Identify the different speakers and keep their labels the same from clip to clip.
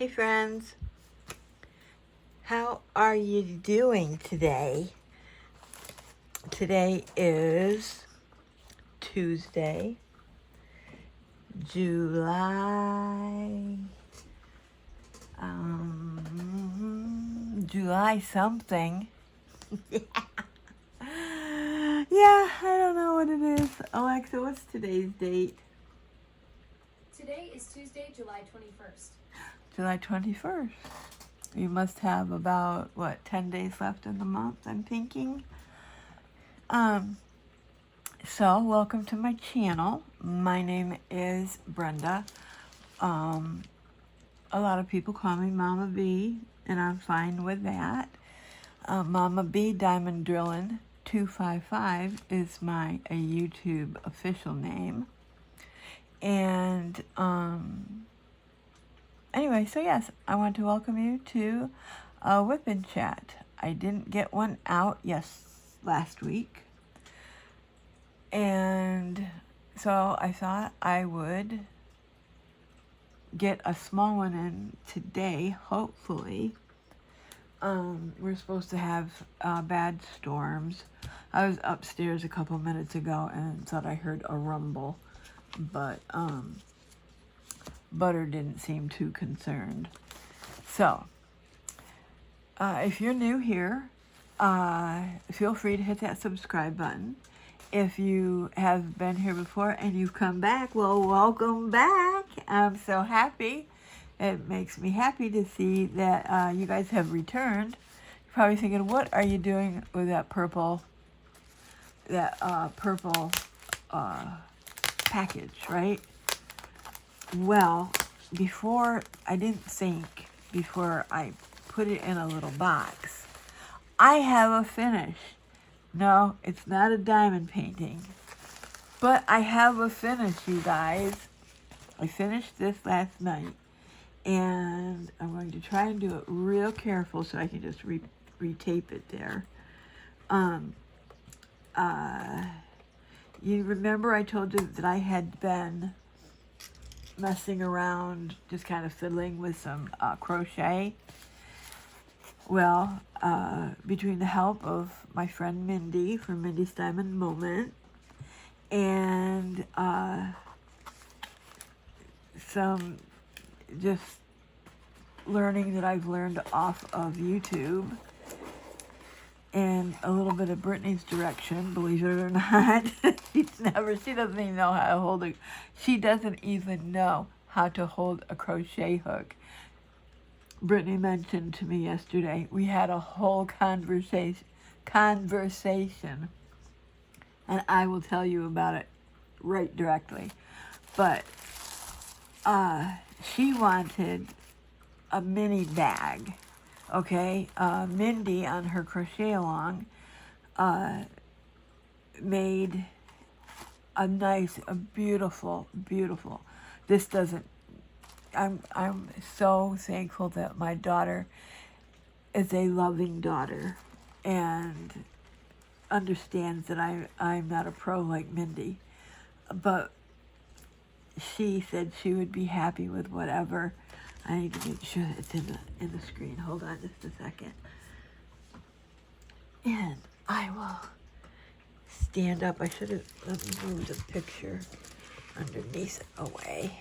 Speaker 1: Hey friends, how are you doing today? Today is Tuesday, July something. Yeah, I don't know what it is. Alexa, what's today's date?
Speaker 2: Today is Tuesday, July 21st.
Speaker 1: July 21st. You must have about, 10 days left in the month, I'm thinking. So welcome to my channel. My name is Brenda. A lot of people call me Momma B, and I'm fine with that. Momma B Diamond Drillin' 255 is my YouTube official name. And anyway, so yes, I want to welcome you to WIP N Chat. I didn't get one out last week. And so I thought I would get a small one in today, hopefully. We're supposed to have bad storms. I was upstairs a couple minutes ago and thought I heard a rumble, but Butter didn't seem too concerned. So, if you're new here, feel free to hit that subscribe button. If you have been here before and you've come back, well, welcome back. I'm so happy. It makes me happy to see that you guys have returned. You're probably thinking, what are you doing with that purple package, right? Well, before I put it in a little box, I have a finish. No, it's not a diamond painting, but I have a finish, you guys. I finished this last night, and I'm going to try and do it real careful so I can just retape it there. You remember I told you that I had been messing around, just kind of fiddling with some crochet? Well, between the help of my friend Mindy from Mindy's Diamond Moment and some just learning that I've learned off of YouTube and a little bit of Brittany's direction, believe it or not. She doesn't even know how to hold it. She doesn't even know how to hold a crochet hook. Brittany mentioned to me yesterday, we had a whole conversation, and I will tell you about it right directly. But she wanted a mini bag, okay? Mindy, on her crochet along, made a beautiful, this doesn't, I'm so thankful that my daughter is a loving daughter and understands that I'm not a pro like Mindy, but she said she would be happy with whatever. I need to make sure that it's in the screen. Hold on just a second. And I will stand up. Let me move the picture underneath it away.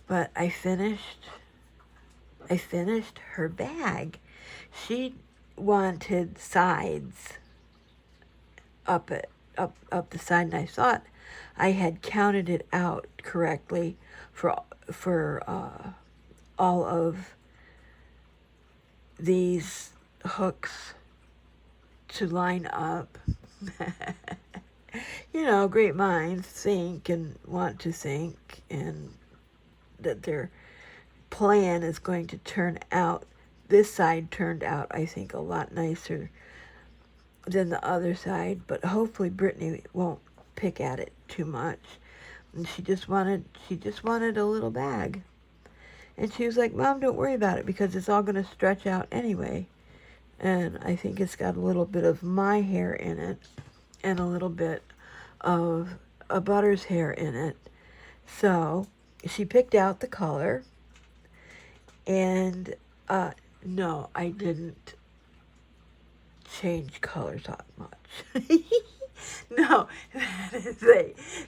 Speaker 1: But I finished her bag. She wanted sides up the side, and I thought I had counted it out correctly for all of these hooks to line up. You know, great minds think and want to think, and that their plan is going to turn out. This side turned out, I think, a lot nicer than the other side, but hopefully Brittany won't pick at it too much. And she just wanted a little bag. And she was like, Mom, don't worry about it because it's all going to stretch out anyway. And I think it's got a little bit of my hair in it and a little bit of a Butter's hair in it. So she picked out the color, And no, I didn't change colors that much. No,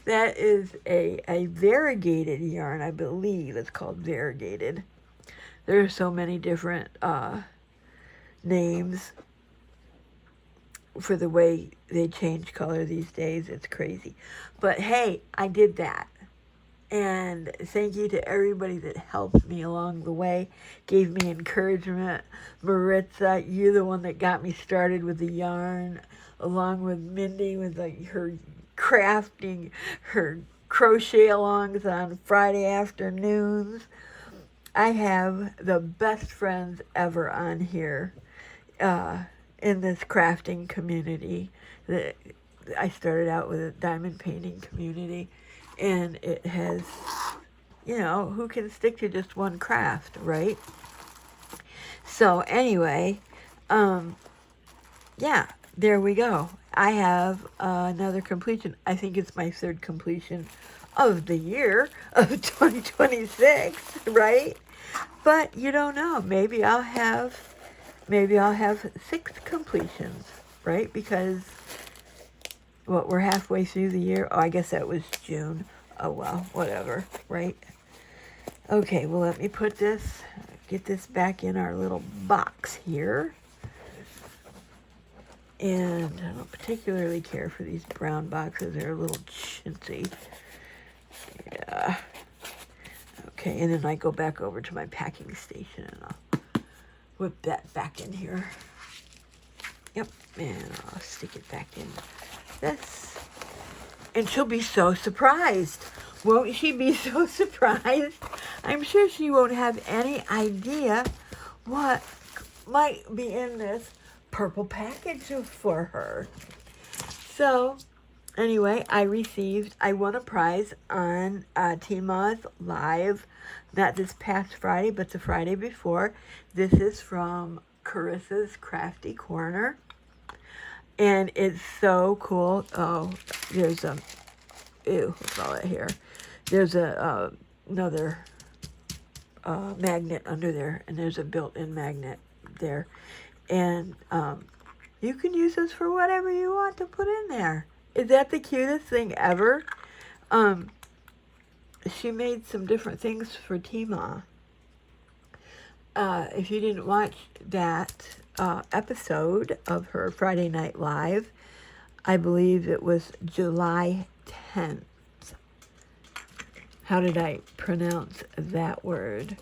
Speaker 1: that is a variegated yarn, I believe it's called variegated. There are so many different names for the way they change color these days. It's crazy. But hey, I did that. And thank you to everybody that helped me along the way, gave me encouragement. Maritza, you're the one that got me started with the yarn, along with Mindy with her crafting, her crochet alongs on Friday afternoons. I have the best friends ever on here in this crafting community. I started out with a diamond painting community, and it has, who can stick to just one craft, right? So anyway, yeah, there we go. I have another completion. I think it's my third completion of the year of 2026, right? But you don't know. Maybe I'll have 6 completions, right? Because we're halfway through the year. Oh, I guess that was June. Oh well, whatever, right? Okay, well, let me get this back in our little box here. And I don't particularly care for these brown boxes. They're a little chintzy. Yeah. Okay, and then I go back over to my packing station and I'll whip that back in here. Yep, and I'll stick it back in this. And she'll be so surprised. Won't she be so surprised? I'm sure she won't have any idea what might be in this purple package for her. So, anyway, I won a prize on Tima's Live, not this past Friday, but the Friday before. This is from Carissa's Crafty Corner. And it's so cool. Oh, there's what's all that here? There's another magnet under there, and there's a built-in magnet there. And you can use this for whatever you want to put in there. Is that the cutest thing ever? She made some different things for Tima. If you didn't watch that episode of her Friday Night Live, I believe it was July 10th. How did I pronounce that word?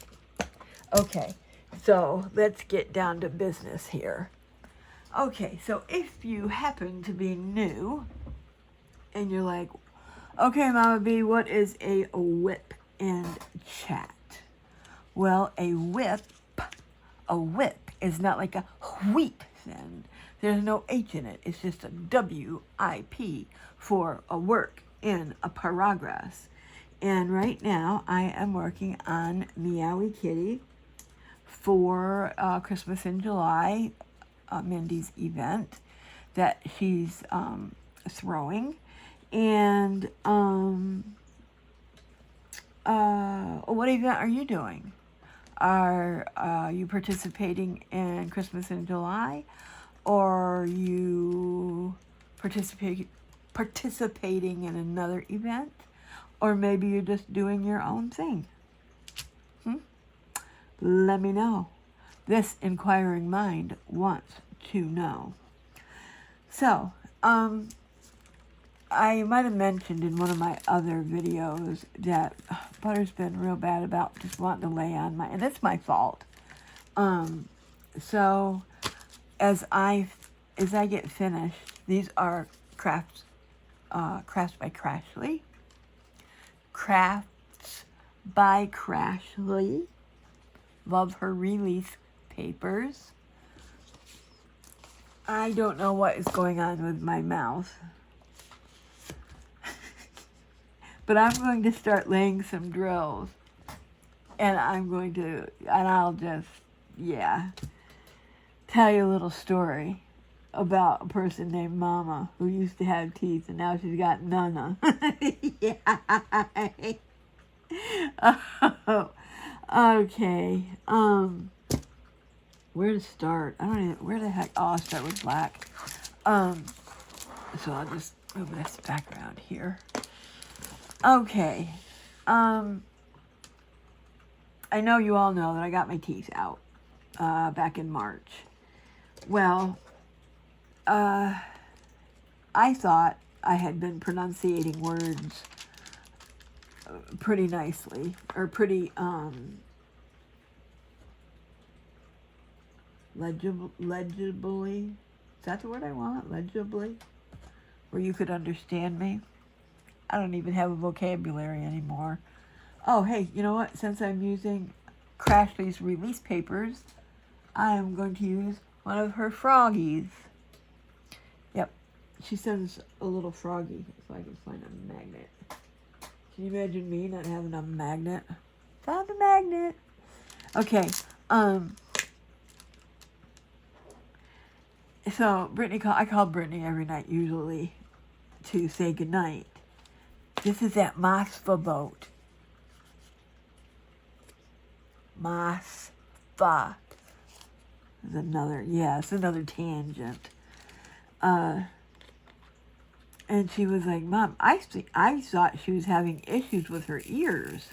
Speaker 1: Okay, so let's get down to business here. Okay, so if you happen to be new and you're like, okay, Momma B, what is a WIP N Chat? Well, a whip is not like a wheat thing. There's no H in it. It's just a WIP for a work in a paragraph. And right now I am working on Meowie Kitty for Christmas in July, Mindy's event that she's throwing. And what event are you doing? Are you participating in Christmas in July, or are you participating in another event, or maybe you're just doing your own thing? Let me know. This inquiring mind wants to know. So, I might have mentioned in one of my other videos that Butter's been real bad about just wanting to lay on and it's my fault. So as I get finished, these are crafts by Crashly. Crafts by Crashly. Love her release papers. I don't know what is going on with my mouth. But I'm going to start laying some drills. And I'll just, tell you a little story about a person named Mama who used to have teeth and now she's got none. Okay. Where to start? I don't even, where the heck? Oh, I'll start with black. So I'll just move this background here. Okay. I know you all know that I got my teeth out, back in March. Well, I thought I had been pronunciating words pretty nicely, or pretty, legibly. Is that the word I want? Legibly? Where you could understand me? I don't even have a vocabulary anymore. Oh, hey, you know what? Since I'm using Crashly's release papers, I am going to use one of her froggies. Yep, she sends a little froggy, if I can find a magnet. Can you imagine me not having a magnet? Found a magnet. Okay, so I call Brittany every night usually to say goodnight. This is that Masfa boat. Masfa. It's another tangent. And she was like, Mom, I thought she was having issues with her ears.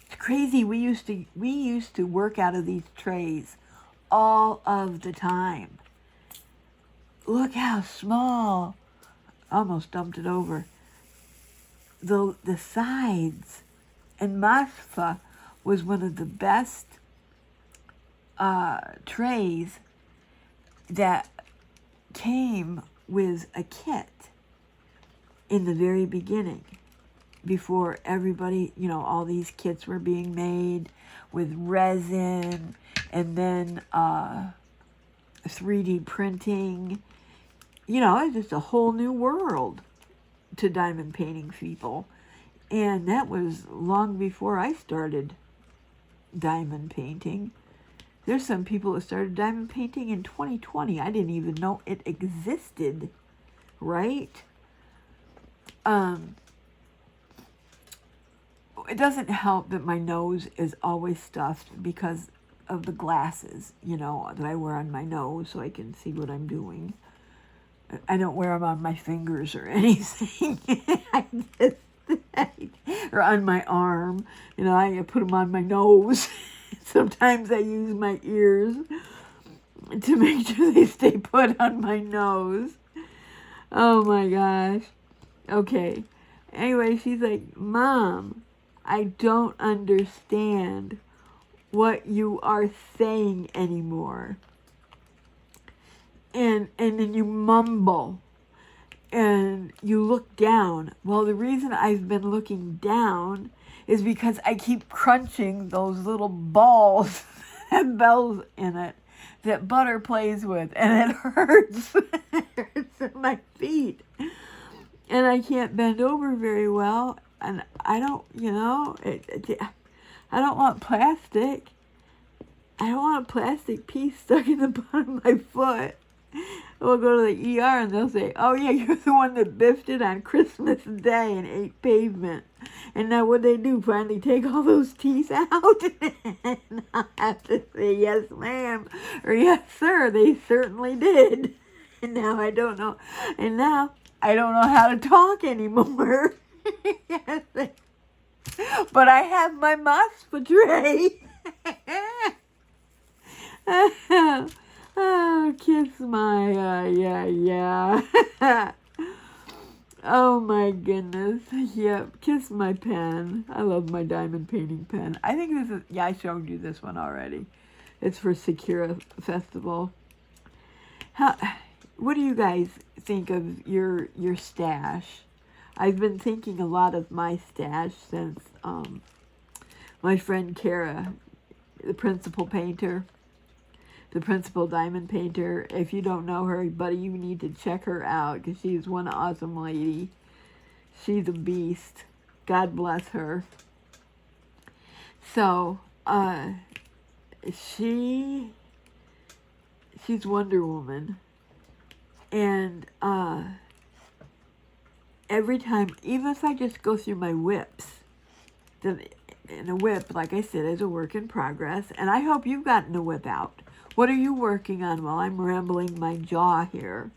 Speaker 1: It's crazy. We used to work out of these trays all of the time. Look how small. Almost dumped it over. The sides. And Masfa was one of the best trays that came with a kit in the very beginning, before everybody, all these kits were being made with resin and then 3D printing. It's just a whole new world to diamond painting people. And that was long before I started diamond painting. There's some people that started diamond painting in 2020. I didn't even know it existed, right? It doesn't help that my nose is always stuffed because of the glasses, that I wear on my nose so I can see what I'm doing. I don't wear them on my fingers or anything. Or on my arm. I put them on my nose. Sometimes I use my ears to make sure they stay put on my nose. Oh my gosh. Okay. Anyway, she's like, Mom, I don't understand what you are saying anymore. And then you mumble. And you look down. Well, the reason I've been looking down is because I keep crunching those little balls and bells in it that Butter plays with, and it hurts. It hurts in my feet. And I can't bend over very well, and I don't, I don't want plastic. I don't want a plastic piece stuck in the bottom of my foot. We'll go to the ER and they'll say, oh yeah, you're the one that biffed it on Christmas Day and ate pavement. And now what they do, finally take all those teeth out? And I have to say, yes ma'am, or yes sir, they certainly did. And now I don't know. And now I don't know how to talk anymore. But I have my Maspa tray. Oh, kiss my, yeah. Oh my goodness. Yep, kiss my pen. I love my diamond painting pen. I think this is, I showed you this one already. It's for Sakura Festival. What do you guys think of your stash? I've been thinking a lot of my stash since my friend Kara, the principal painter, the principal diamond painter. If you don't know her, buddy, you need to check her out because she's one awesome lady. She's a beast. God bless her. So, she's Wonder Woman. And every time, even if I just go through my WIPs, And a WIP, like I said, is a work in progress. And I hope you've gotten a WIP out. What are you working on while I'm rambling my jaw here?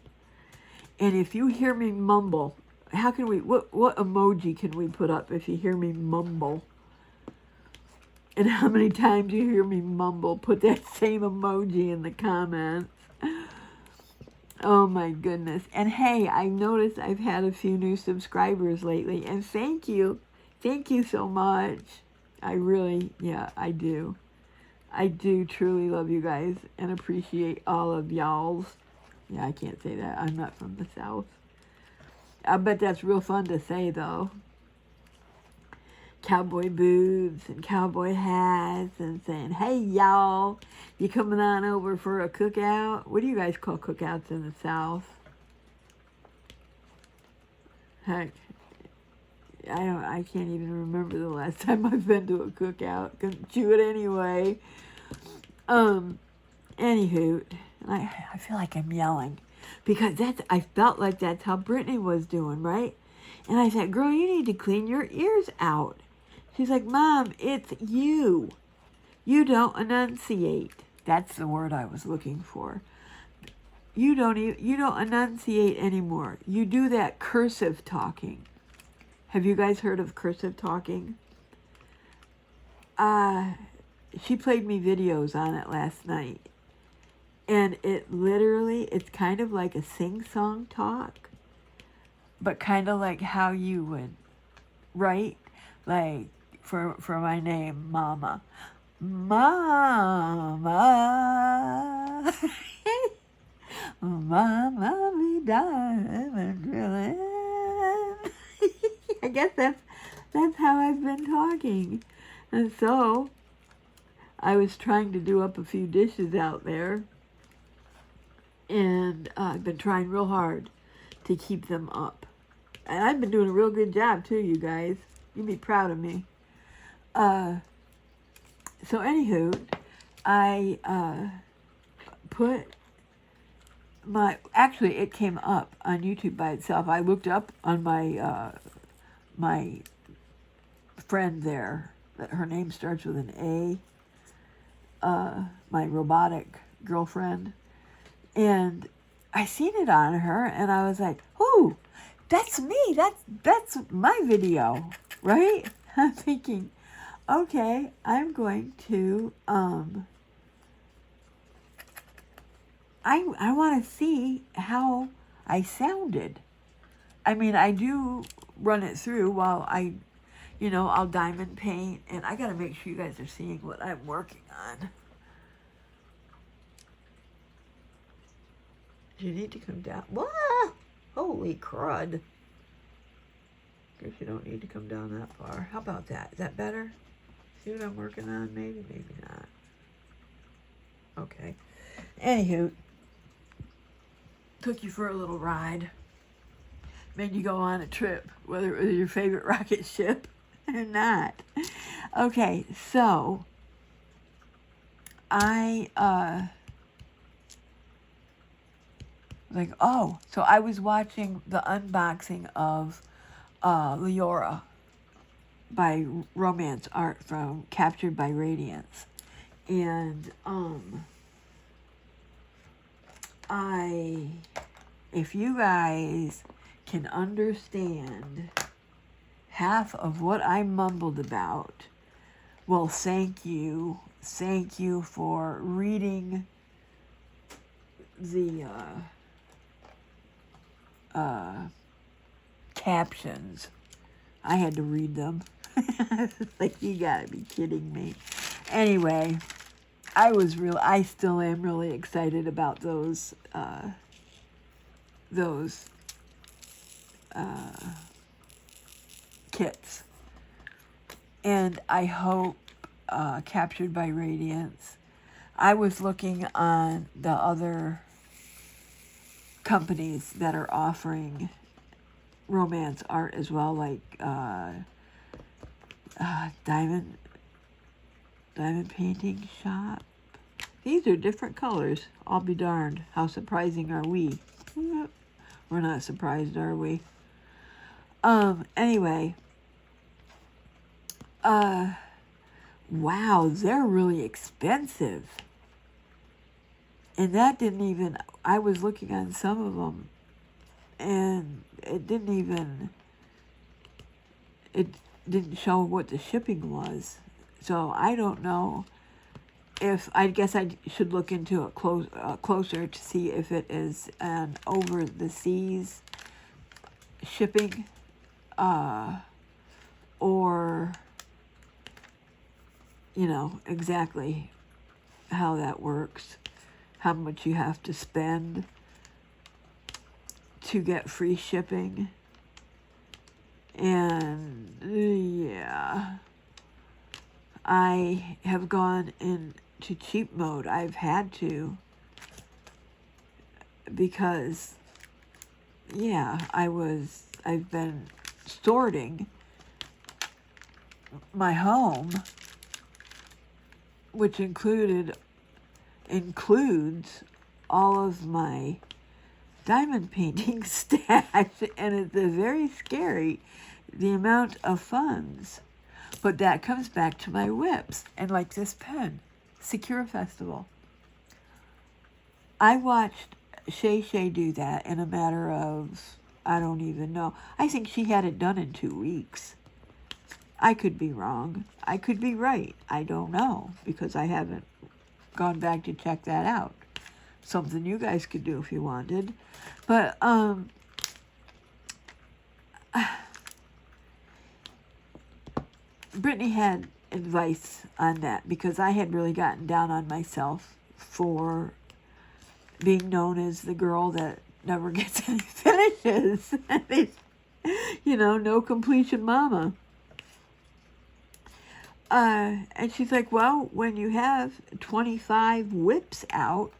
Speaker 1: And if you hear me mumble, how can we, what emoji can we put up if you hear me mumble? And how many times you hear me mumble, put that same emoji in the comments. Oh my goodness. And hey, I noticed I've had a few new subscribers lately. And thank you. Thank you so much. I really, yeah, I do. I do truly love you guys and appreciate all of y'all's. Yeah, I can't say that. I'm not from the South. I bet that's real fun to say, though. Cowboy boots and cowboy hats and saying, hey, y'all, you coming on over for a cookout? What do you guys call cookouts in the South? Heck, I can't even remember the last time I've been to a cookout. Couldn't do it anyway. Anywho, I feel like I'm yelling because I felt like that's how Brittany was doing, right? And I said, girl, you need to clean your ears out. She's like, Mom, it's you. You don't enunciate. That's the word I was looking for. You don't enunciate anymore. You do that cursive talking. Have you guys heard of cursive talking? She played me videos on it last night. And it's kind of like a sing-song talk, but kind of like how you would write, like for my name, Mama. Mama. Mama be diamond drilling. I guess that's how I've been talking. And so I was trying to do up a few dishes out there. And I've been trying real hard to keep them up. And I've been doing a real good job too, you guys. You'd be proud of me. So anywho, I put actually it came up on YouTube by itself. I looked up on my my friend there, that her name starts with an A, my robotic girlfriend. And I seen it on her, and I was like, "Ooh, that's me. That's my video, right?" I'm thinking, okay, I'm going to I want to see how I sounded. I mean, I do run it through while I'll diamond paint, and I got to make sure you guys are seeing what I'm working on. You need to come down. Whoa! Holy crud. Guess you don't need to come down that far. How about that? Is that better? See what I'm working on? Maybe, maybe not. Okay. Anywho, took you for a little ride. Made you go on a trip, whether it was your favorite rocket ship or not. Okay, so so I was watching the unboxing of Leora by Romance Art from Captured by Radiance. And if you guys can understand half of what I mumbled about, well, thank you for reading the captions. I had to read them. Like, you gotta be kidding me. Anyway, I still am really excited about those kits. And I hope Captured by Radiance. I was looking on the other companies that are offering romance art as well, like Diamond Painting Shop. These are different colors. I'll be darned. How surprising are we? We're not surprised, are we? Anyway, wow, they're really expensive. And that didn't even, I was looking on some of them, and it didn't show what the shipping was. So I don't know if, I guess I should look into it closer to see if it is an over the seas shipping, or, exactly how that works, how much you have to spend to get free shipping. And yeah, I have gone into cheap mode. I've had to, because I've been sorting my home, which includes all of my diamond painting stash, and it's very scary, the amount of funds. But that comes back to my WIPs, and like this pen, Secure Festival. I watched Shay do that in a matter of, I don't even know. I think she had it done in 2 weeks. I could be wrong. I could be right. I don't know, because I haven't gone back to check that out. Something you guys could do if you wanted. But, Brittany had advice on that, because I had really gotten down on myself for being known as the girl that never gets any finishes. No completion mama. And she's like, well, when you have 25 WIPs out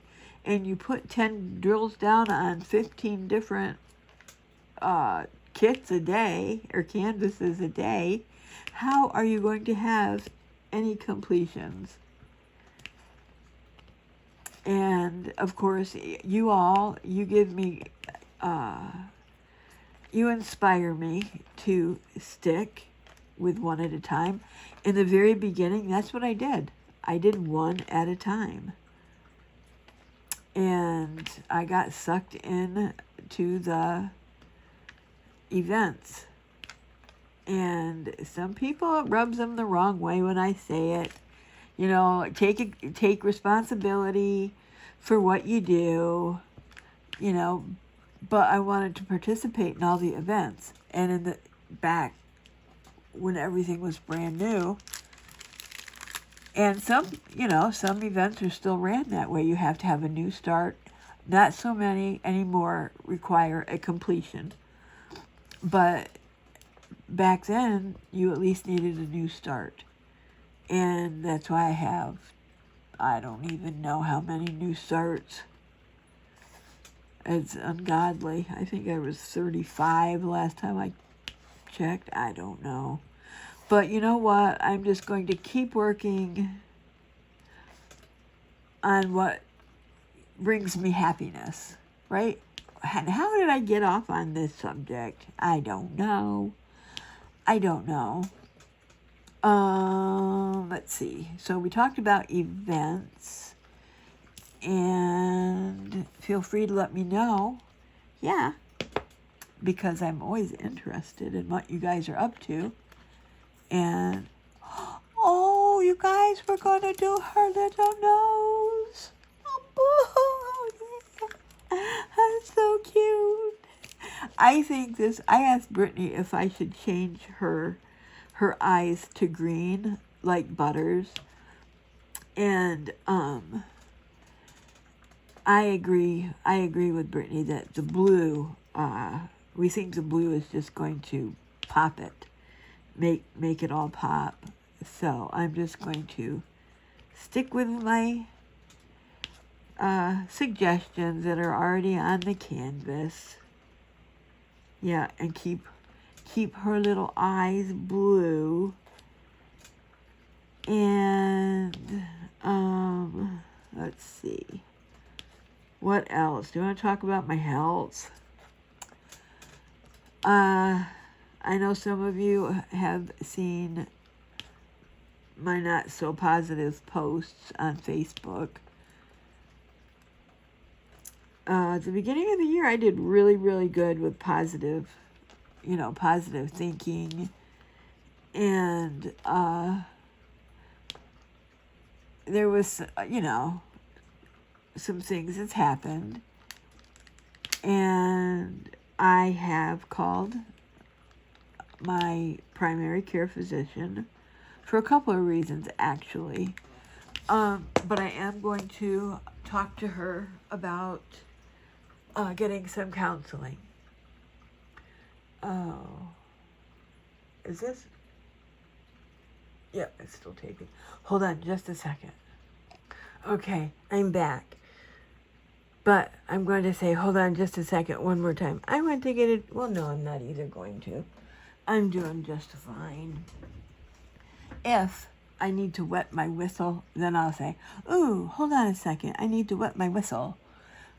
Speaker 1: and you put 10 drills down on 15 different kits a day or canvases a day, how are you going to have any completions? And of course, you give me, you inspire me to stick with one at a time. In the very beginning, that's what I did. I did one at a time. And I got sucked in to the events. And some people, it rubs them the wrong way when I say it. Take responsibility for what you do, but I wanted to participate in all the events. And in the back, when everything was brand new, and some events are still ran that way. You have to have a new start. Not so many anymore require a completion. But back then, you at least needed a new start. And that's why I don't even know how many new starts. It's ungodly. I think I was 35 the last time I checked. I don't know. But you know what? I'm just going to keep working on what brings me happiness, right? And how did I get off on this subject? I don't know. Let's see. So we talked about events, and feel free to let me know. Yeah, because I'm always interested in what you guys are up to. And, oh, you guys, we're going to do her little nose. Oh, yeah. That's so cute. I asked Brittany if I should change her eyes to green, like Butters. And, I agree with Brittany that the blue, we think the blue is just going to pop it. Make it all pop. So I'm just going to stick with my suggestions that are already on the canvas. Yeah, and keep her little eyes blue. And let's see. What else? Do you want to talk about my health? I know some of you have seen my not so positive posts on Facebook. At the beginning of the year, I did really, really good with positive thinking. And there was, some things that's happened. And I have called my primary care physician for a couple of reasons, actually. But I am going to talk to her about getting some counseling. Oh. Is this? Yeah, it's still taping. Hold on just a second. Okay, I'm back. But I'm going to say, hold on just a second, one more time. I went to get it. Well, no, I'm not either going to. I'm doing just fine. If I need to wet my whistle, then I'll say, ooh, hold on a second. I need to wet my whistle.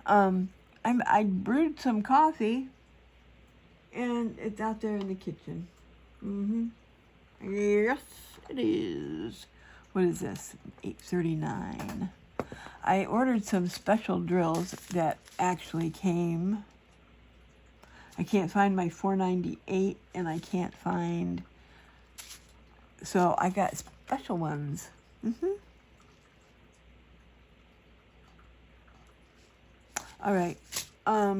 Speaker 1: I brewed some coffee, and it's out there in the kitchen. Yes, it is. What is this? 8:39. I ordered some special drills that actually came. I can't find my $4.98, and I can't find. So I got special ones. All right. I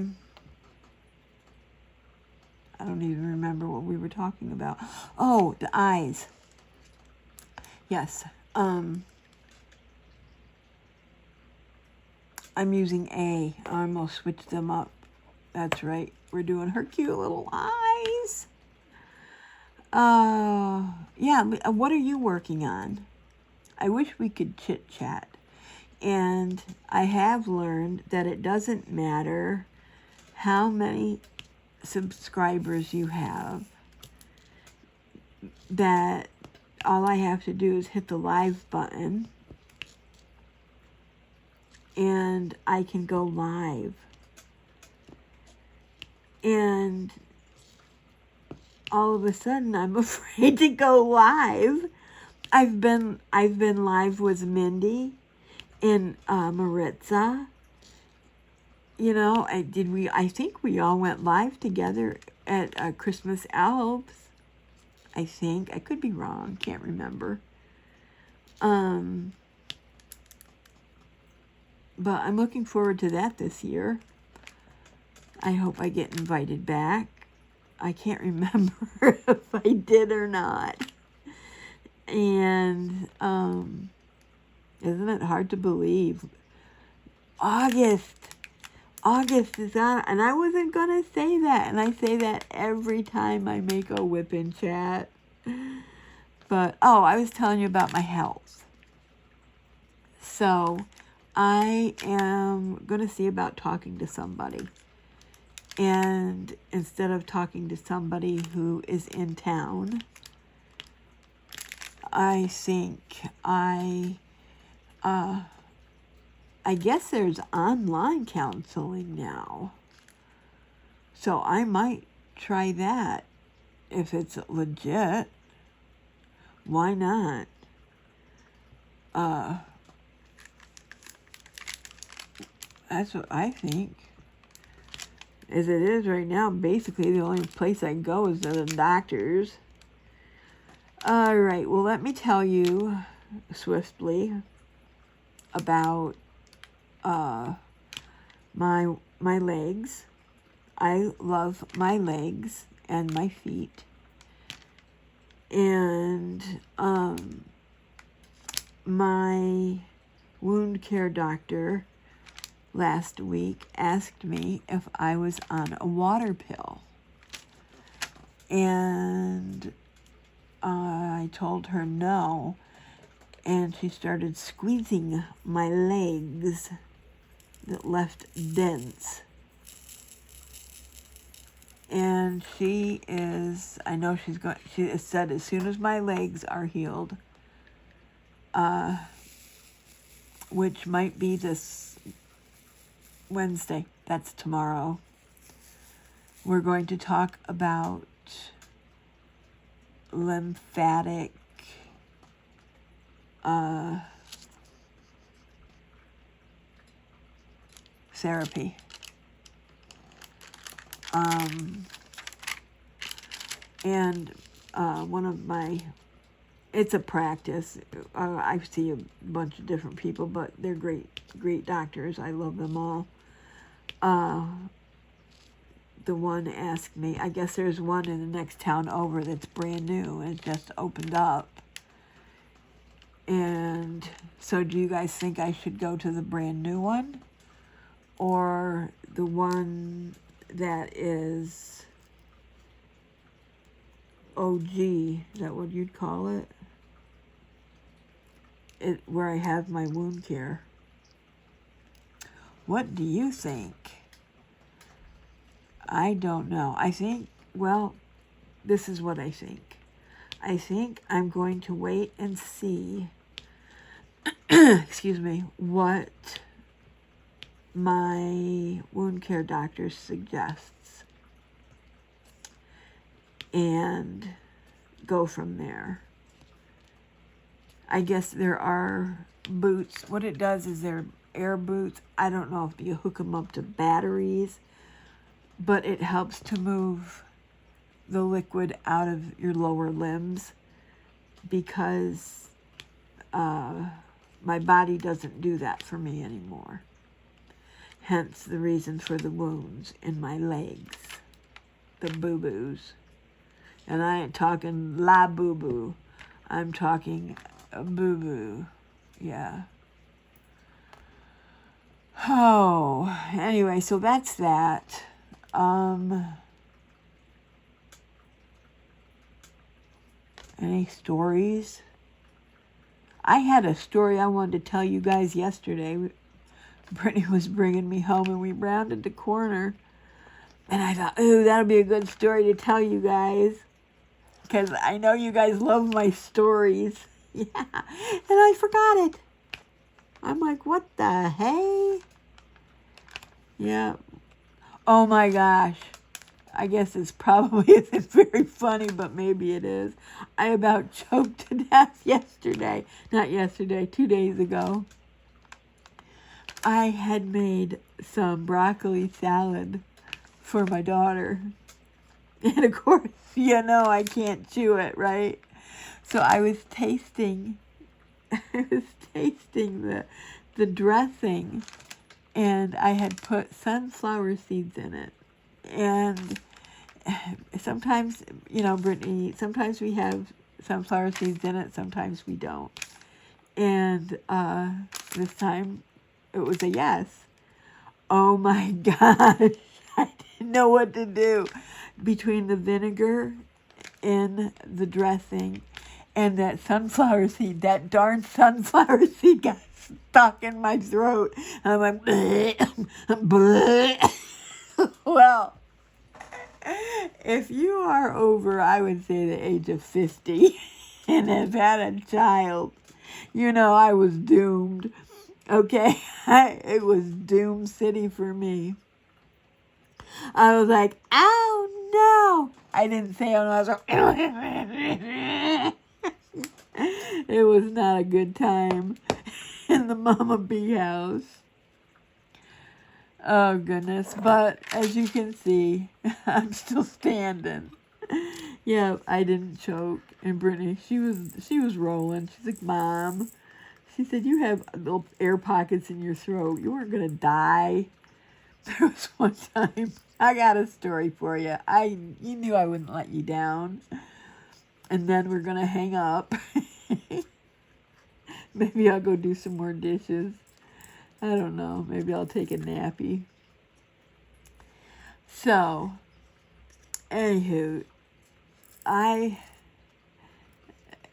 Speaker 1: don't even remember what we were talking about. Oh, the eyes. Yes. I'm using A. I almost switched them up. That's right. We're doing her cute little eyes. Yeah. What are you working on? I wish we could chit chat. And I have learned that it doesn't matter how many subscribers you have, that all I have to do is hit the live button and I can go live. And all of a sudden I'm afraid to go live. I've been live with Mindy and Maritza. I think we all went live together at Christmas Elves. I think. I could be wrong. Can't remember. But I'm looking forward to that this year. I hope I get invited back. I can't remember if I did or not. And isn't it hard to believe? August is on, and I wasn't going to say that, and I say that every time I make a WIP N Chat. But, I was telling you about my health. So, I am going to see about talking to somebody. And instead of talking to somebody who is in town, I think I guess there's online counseling now. So I might try that if it's legit. Why not? That's what I think. As it is right now, basically the only place I go is to the doctor's. All right, well, let me tell you swiftly about my legs. I love my legs and my feet. And my wound care doctor last week asked me if I was on a water pill. And I told her no. And she started squeezing my legs that left dents. And she said as soon as my legs are healed, which might be this Wednesday, that's tomorrow, we're going to talk about lymphatic therapy. And one of my, it's a practice. I see a bunch of different people, but they're great doctors. I love them all. The one asked me, I guess there's one in the next town over that's brand new and it just opened up. And so do you guys think I should go to the brand new one? Or the one that is OG, is that what you'd call it? Where I have my wound care. What do you think? I don't know. I think, well, this is what I think. I think I'm going to wait and see, excuse me, what my wound care doctor suggests and go from there. I guess there are boots. What it does is they're air boots. I don't know if you hook them up to batteries, but it helps to move the liquid out of your lower limbs because my body doesn't do that for me anymore. Hence the reason for the wounds in my legs, the boo-boos. And I ain't talking la boo-boo. I'm talking a boo-boo. Yeah. Oh, anyway, so that's that. Any stories? I had a story I wanted to tell you guys yesterday. Brittany was bringing me home and we rounded the corner. And I thought, ooh, that'll be a good story to tell you guys. Because I know you guys love my stories. Yeah. And I forgot it. I'm like, what the hey? Yeah. Oh my gosh. I guess it's probably isn't very funny, but maybe it is. I about choked to death yesterday. Not yesterday, 2 days ago. I had made some broccoli salad for my daughter. And of course, you know I can't chew it, right? So I was tasting the dressing, and I had put sunflower seeds in it. And sometimes, you know, Brittany, sometimes we have sunflower seeds in it, sometimes we don't. And this time it was a yes. Oh my gosh, I didn't know what to do. Between the vinegar and the dressing and that sunflower seed, that darn sunflower seed got stuck in my throat. I'm like, bleh, bleh. Well, if you are over, I would say the age of 50 and have had a child, you know I was doomed. Okay, it was doom city for me. I was like, oh no. I didn't say oh no, I was like, it was not a good time in the Momma B house. Oh goodness, but as you can see, I'm still standing. Yeah, I didn't choke. And Brittany, she was rolling. She's like, Mom, she said, you have little air pockets in your throat. You weren't gonna die. There was one time, I got a story for you. You knew I wouldn't let you down. And then we're gonna hang up. Maybe I'll go do some more dishes. I don't know. Maybe I'll take a nappy. So, anywho,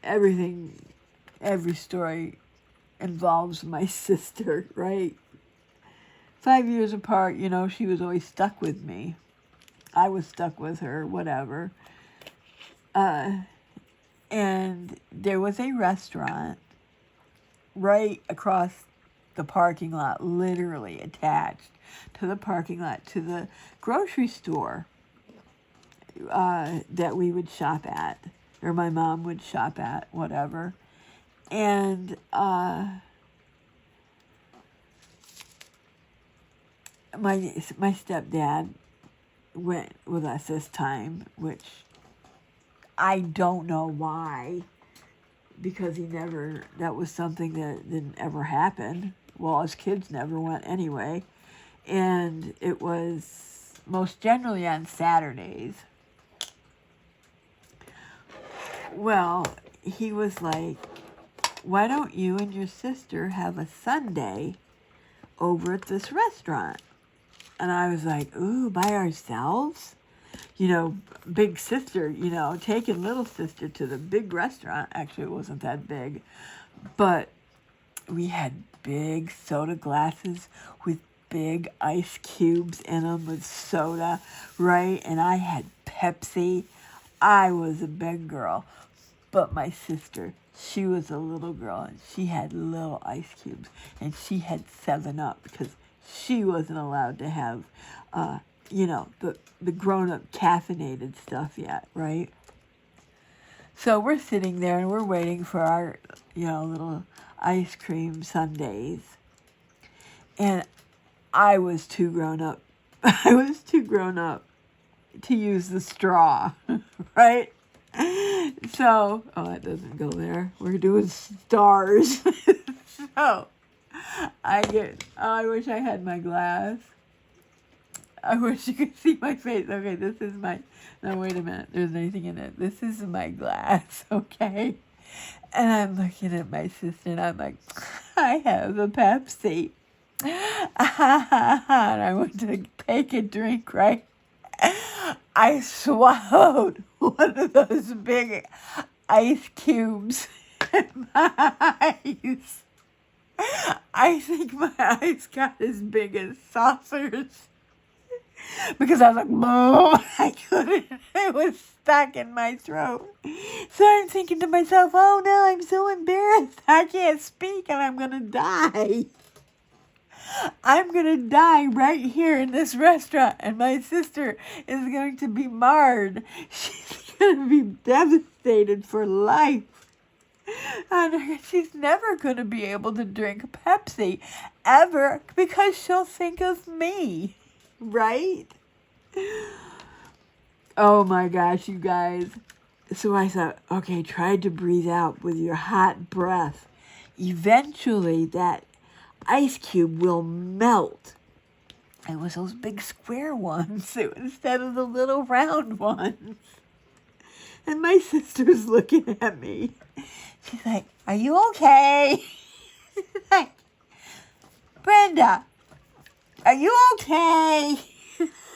Speaker 1: every story involves my sister, right? 5 years apart, you know, she was always stuck with me. I was stuck with her, whatever. And there was a restaurant right across the parking lot, literally attached to the parking lot, to the grocery store that we would shop at, or my mom would shop at, whatever. And my stepdad went with us this time, which I don't know why, because that was something that didn't ever happen. Well, as kids never went anyway. And it was most generally on Saturdays. Well, he was like, why don't you and your sister have a Sunday over at this restaurant? And I was like, ooh, by ourselves? Big sister, taking little sister to the big restaurant. Actually, it wasn't that big. But we had big soda glasses with big ice cubes in them with soda, right? And I had Pepsi. I was a big girl. But my sister, she was a little girl, and she had little ice cubes. And she had 7-Up because she wasn't allowed to have, the grown-up caffeinated stuff yet, right? So we're sitting there, and we're waiting for our, little ice cream sundaes. And I was too grown up. I was too grown up to use the straw, right? So, that doesn't go there. We're doing stars. So, I wish I had my glass. I wish you could see my face. Okay, this is no, wait a minute. There's anything in it. This is my glass, okay? And I'm looking at my sister, and I'm like, I have a Pepsi. And I went to take a drink, right? I swallowed one of those big ice cubes in my eyes. I think my eyes got as big as saucers. Because I was like, Mom, I couldn't. It was stuck in my throat. So I'm thinking to myself, oh no, I'm so embarrassed. I can't speak and I'm going to die. I'm going to die right here in this restaurant, and my sister is going to be marred. She's going to be devastated for life. And she's never going to be able to drink Pepsi ever because she'll think of me. Right? Oh my gosh, you guys. So I thought, okay, try to breathe out with your hot breath. Eventually, that ice cube will melt. It was those big square ones instead of the little round ones. And my sister's looking at me. She's like, are you okay? She's like, Brenda, are you okay?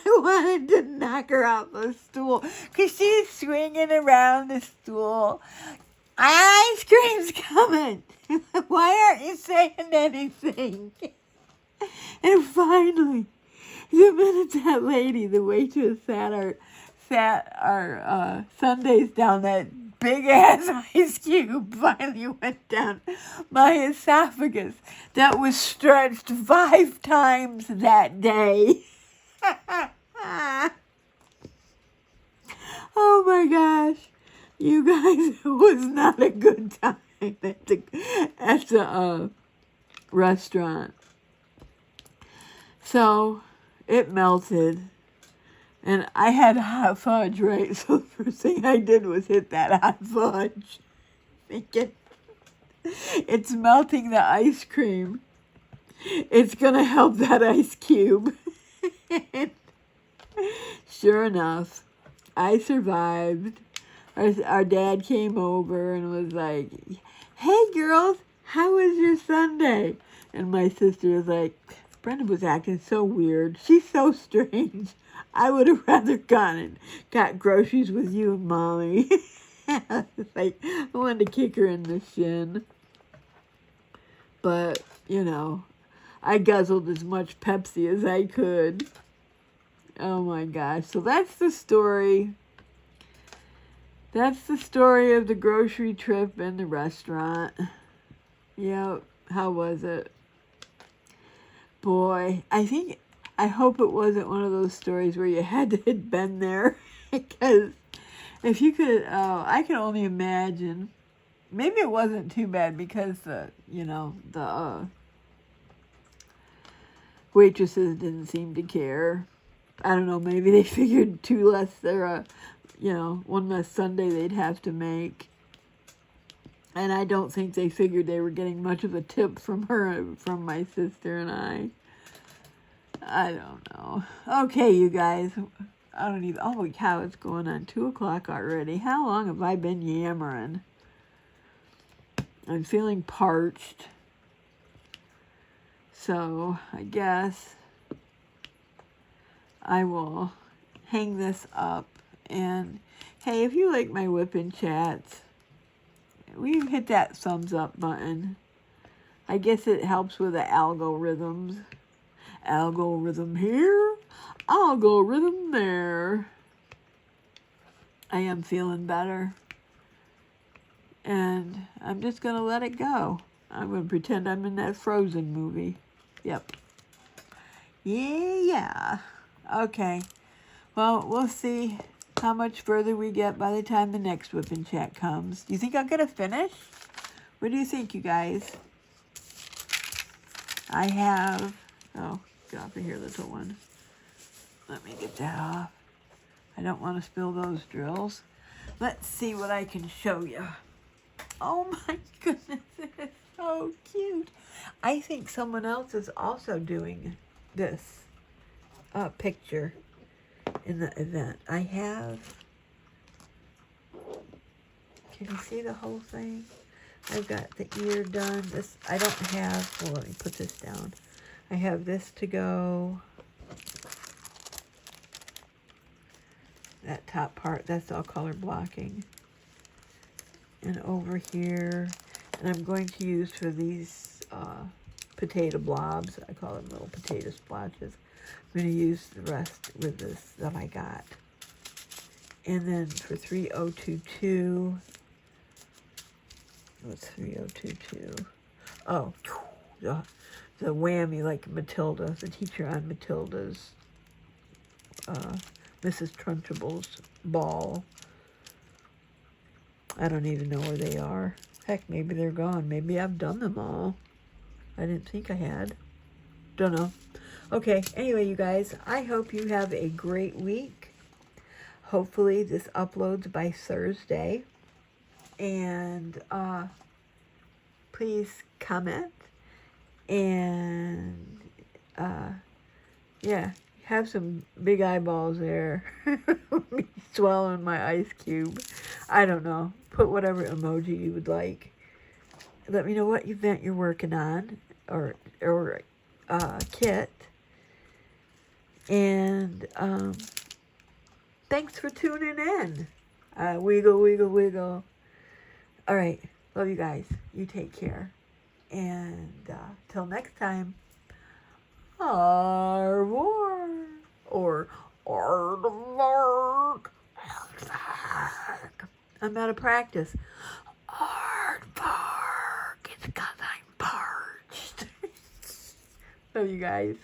Speaker 1: I wanted to knock her off the stool because she's swinging around the stool. Ice cream's coming. Why aren't you saying anything? And finally, the minute that lady, the waitress, sat our sundaes down, that big ass ice cube finally went down my esophagus that was stretched 5 times that day. Oh my gosh. You guys, it was not a good time at the restaurant. So it melted, and I had hot fudge, right? So the first thing I did was hit that hot fudge, thinking it's melting the ice cream. It's gonna help that ice cube. Sure enough, I survived. Our dad came over and was like, hey girls, how was your Sunday? And my sister was like, Brenda was acting so weird. She's so strange. I would have rather got groceries with you and Mommy. Like, I wanted to kick her in the shin. But, I guzzled as much Pepsi as I could. Oh my gosh. So that's the story. That's the story of the grocery trip and the restaurant. Yep. How was it? Boy, I hope it wasn't one of those stories where you had to have been there. Because if you could, I can only imagine maybe it wasn't too bad because the waitresses didn't seem to care. I don't know, maybe they figured two less one less Sunday they'd have to make. And I don't think they figured they were getting much of a tip from my sister and I. I don't know. Okay, you guys. I don't even, oh cow, it's going on 2 o'clock already. How long have I been yammering? I'm feeling parched. So I guess I will hang this up. And hey, if you like my WIP N Chats, will you hit that thumbs up button? I guess it helps with the algorithms. Algorithm here, algorithm there. I am feeling better. And I'm just going to let it go. I'm going to pretend I'm in that Frozen movie. Yep. Yeah. Okay. Well, we'll see how much further we get by the time the next WIP N Chat comes. Do you think I'm going to finish? What do you think, you guys? I have... Oh, get off of here, little one. Let me get that off. I don't want to spill those drills. Let's see what I can show you. Oh my goodness, it is so cute. I think someone else is also doing this picture in the event. I have, can you see the whole thing? I've got the ear done. This, I don't have, well, let me put this down. I have this to go. That top part, that's all color blocking. And over here, and I'm going to use for these potato blobs, I call them little potato splotches. I'm going to use the rest with this that I got. And then for 3022, what's 3022? Oh, the whammy, like Matilda, the teacher on Matilda's, Mrs. Trunchable's ball. I don't even know where they are. Heck, maybe they're gone. Maybe I've done them all. I didn't think I had. Don't know. Okay, anyway, you guys, I hope you have a great week. Hopefully this uploads by Thursday. And please comment. And yeah, have some big eyeballs there. Me swallowing my ice cube. I don't know. Put whatever emoji you would like. Let me know what event you're working on, or kit. And thanks for tuning in. Wiggle, wiggle, wiggle. All right. Love you guys. You take care. And till next time, au revoir. Or aardvark. I'm out of practice. Aardvark. It's because I'm parched. Love you guys.